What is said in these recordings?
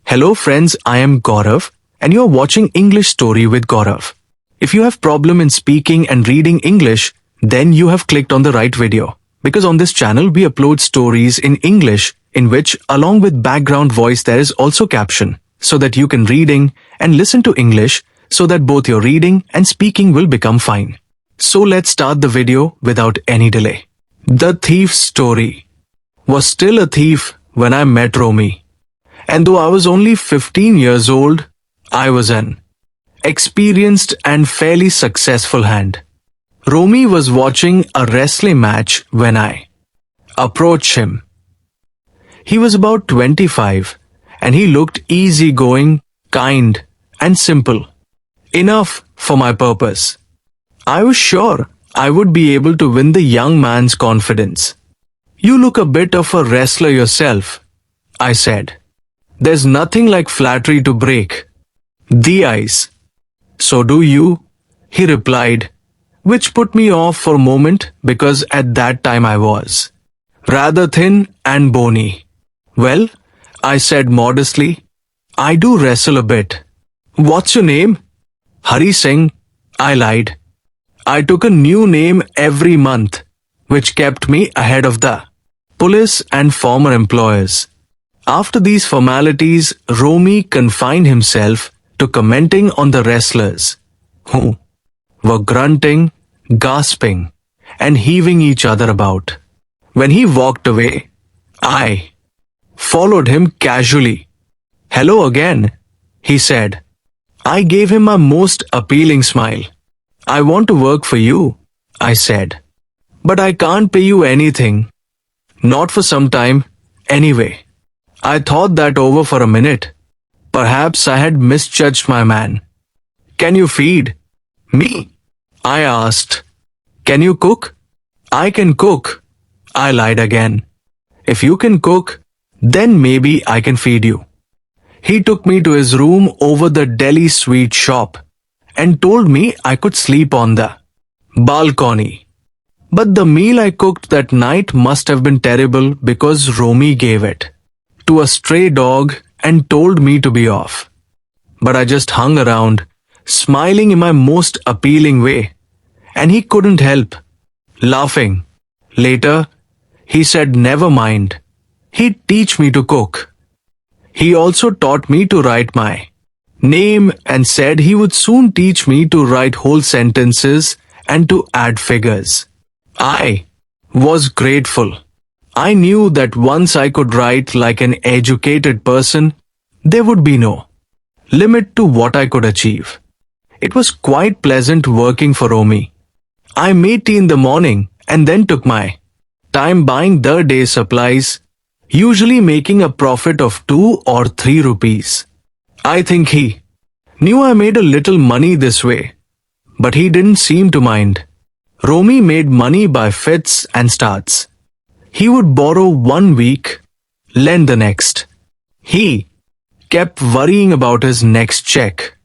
Hello friends, I am Gaurav and you are watching English Story with Gaurav. If you have problem in speaking and reading English, then you have clicked on the right video. Because on this channel we upload stories in English in which along with background voice there is also caption so that you can reading and listen to English so that both your reading and speaking will become fine. So let's start the video without any delay. The thief's story. Was still a thief when I met Romi. And though I was only 15 years old, I was an experienced and fairly successful hand. Romi was watching a wrestling match when I approached him. He was about 25 and he looked easygoing, kind and simple. Enough for my purpose. I was sure I would be able to win the young man's confidence. You look a bit of a wrestler yourself, I said. There's nothing like flattery to break the ice. So do you, he replied, which put me off for a moment because at that time I was rather thin and bony. Well, I said modestly, I do wrestle a bit. What's your name? Hari Singh, I lied. I took a new name every month, which kept me ahead of the police and former employers. After these formalities, Romi confined himself to commenting on the wrestlers, who were grunting, gasping, and heaving each other about. When he walked away, I followed him casually. Hello again, he said. I gave him my most appealing smile. I want to work for you, I said. But I can't pay you anything. Not for some time, anyway. I thought that over for a minute. Perhaps I had misjudged my man. Can you feed me? I asked. Can you cook? I can cook. I lied again. If you can cook, then maybe I can feed you. He took me to his room over the deli sweet shop and told me I could sleep on the balcony. But the meal I cooked that night must have been terrible because Romi gave it to a stray dog and told me to be off. But I just hung around, smiling in my most appealing way, and he couldn't help laughing. Later, he said never mind. He'd teach me to cook. He also taught me to write my name and said he would soon teach me to write whole sentences and to add figures. I was grateful. I knew that once I could write like an educated person, there would be no limit to what I could achieve. It was quite pleasant working for Romi. I made tea in the morning and then took my time buying the day's supplies, usually making a profit of 2 or 3 rupees. I think he knew I made a little money this way, but he didn't seem to mind. Romi made money by fits and starts. He would borrow 1 week, lend the next. He kept worrying about his next check.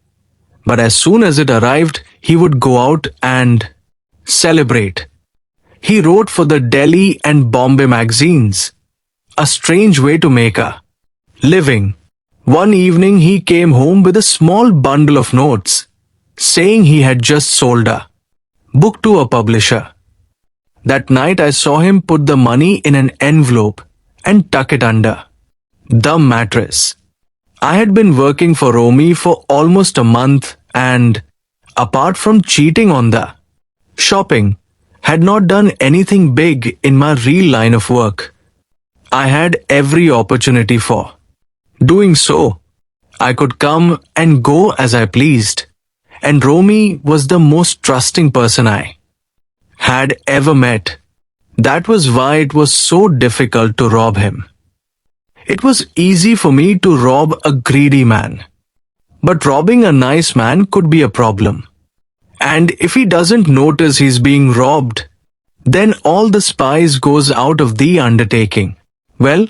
But as soon as it arrived, he would go out and celebrate. He wrote for the Delhi and Bombay magazines. A strange way to make a living. One evening he came home with a small bundle of notes, saying he had just sold a book to a publisher. That night I saw him put the money in an envelope and tuck it under the mattress. I had been working for Romi for almost a month and, apart from cheating on the shopping, had not done anything big in my real line of work. I had every opportunity for doing so. I could come and go as I pleased, and Romi was the most trusting person I had ever met. That was why it was so difficult to rob him. It was easy for me to rob a greedy man, but robbing a nice man could be a problem. And if he doesn't notice he's being robbed, then all the spice goes out of the undertaking. Well,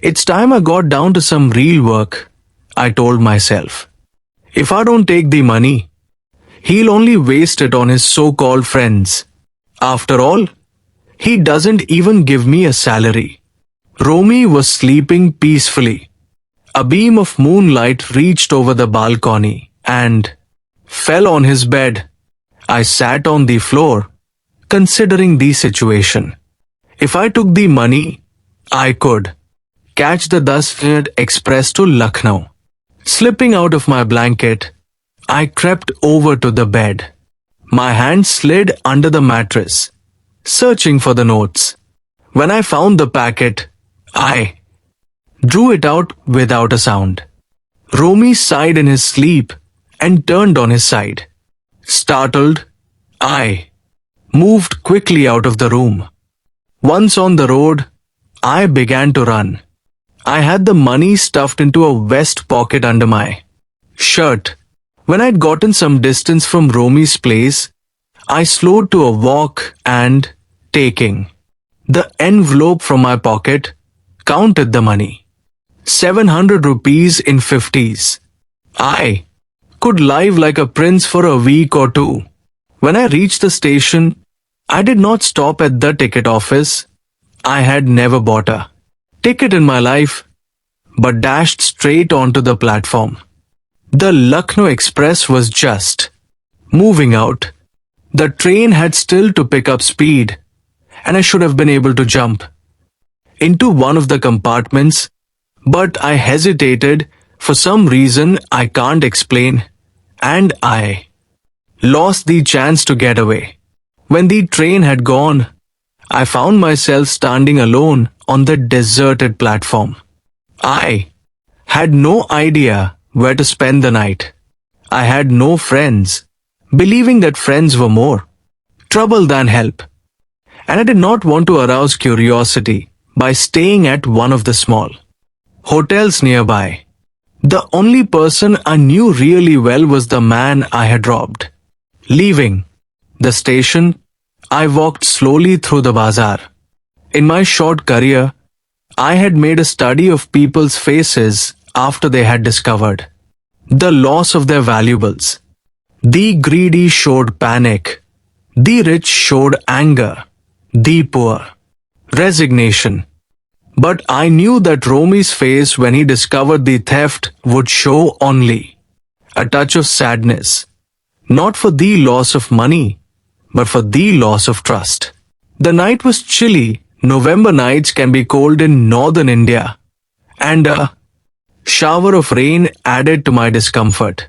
it's time I got down to some real work, I told myself. If I don't take the money, he'll only waste it on his so-called friends. After all, he doesn't even give me a salary. Romi was sleeping peacefully. A beam of moonlight reached over the balcony and fell on his bed. I sat on the floor, considering the situation. If I took the money, I could catch the 10-minute express to Lucknow. Slipping out of my blanket, I crept over to the bed. My hand slid under the mattress, searching for the notes. When I found the packet, I drew it out without a sound. Romi sighed in his sleep and turned on his side. Startled, I moved quickly out of the room. Once on the road, I began to run. I had the money stuffed into a vest pocket under my shirt. When I'd gotten some distance from Romi's place, I slowed to a walk and, taking the envelope from my pocket, counted the money. 700 rupees in 50s. I could live like a prince for a week or two. When I reached the station, I did not stop at the ticket office. I had never bought a ticket in my life, but dashed straight onto the platform. The Lucknow Express was just moving out. The train had still to pick up speed, and I should have been able to jump into one of the compartments, but I hesitated for some reason I can't explain, and I lost the chance to get away. When the train had gone, I found myself standing alone on the deserted platform. I had no idea where to spend the night. I had no friends, believing that friends were more trouble than help. And I did not want to arouse curiosity by staying at one of the small hotels nearby. The only person I knew really well was the man I had robbed. Leaving the station, I walked slowly through the bazaar. In my short career, I had made a study of people's faces after they had discovered the loss of their valuables. The greedy showed panic, the rich showed anger, the poor resignation. But I knew that Romi's face when he discovered the theft would show only a touch of sadness, not for the loss of money, but for the loss of trust. The night was chilly. November nights can be cold in northern India, and a shower of rain added to my discomfort.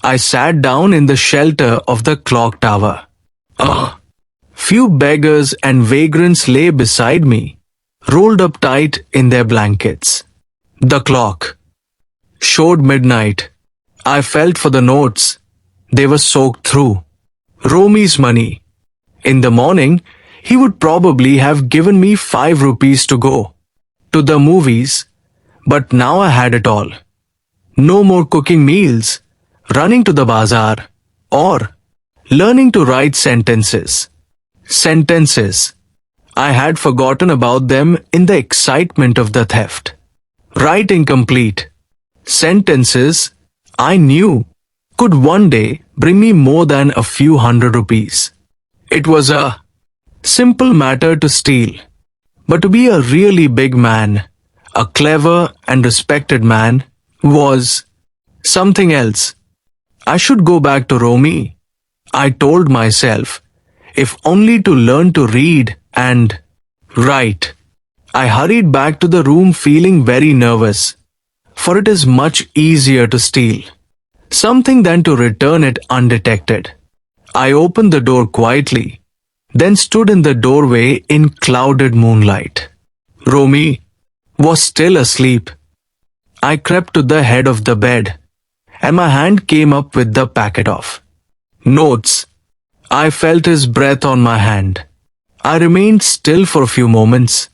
I sat down in the shelter of the clock tower. A few beggars and vagrants lay beside me, rolled up tight in their blankets. The clock showed midnight. I felt for the notes. They were soaked through. Romi's money. In the morning, he would probably have given me 5 rupees to go to the movies, but now I had it all. No more cooking meals, running to the bazaar, or learning to write sentences. Sentences. I had forgotten about them in the excitement of the theft. Writing complete. Sentences I knew could one day bring me more than a few hundred rupees. It was a simple matter to steal, but to be a really big man, a clever and respected man, was something else. I should go back to Romi, I told myself, if only to learn to read and write. I hurried back to the room feeling very nervous, for it is much easier to steal something than to return it undetected. I opened the door quietly, then stood in the doorway in clouded moonlight. Romi was still asleep. I crept to the head of the bed, and my hand came up with the packet of notes. I felt his breath on my hand. I remained still for a few moments.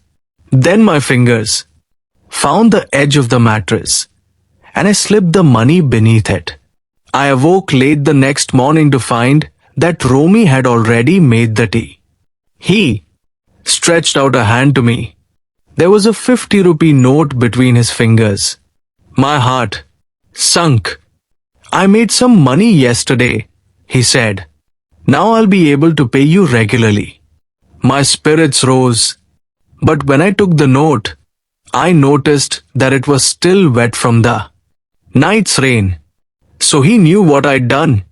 Then my fingers found the edge of the mattress, and I slipped the money beneath it. I awoke late the next morning to find that Romi had already made the tea. He stretched out a hand to me. There was a 50-rupee note between his fingers. My heart sunk. I made some money yesterday, he said. Now I'll be able to pay you regularly. My spirits rose. But when I took the note, I noticed that it was still wet from the night's rain. So he knew what I'd done.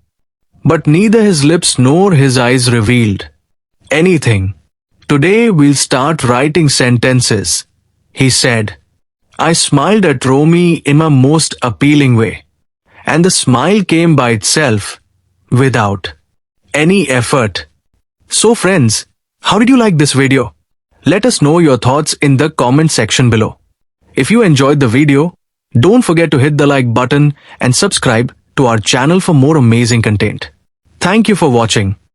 But neither his lips nor his eyes revealed anything. Today we'll start writing sentences, he said. I smiled at Romi in my most appealing way. And the smile came by itself, without any effort. So friends, how did you like this video? Let us know your thoughts in the comment section below. If you enjoyed the video, don't forget to hit the like button and subscribe to our channel for more amazing content. Thank you for watching.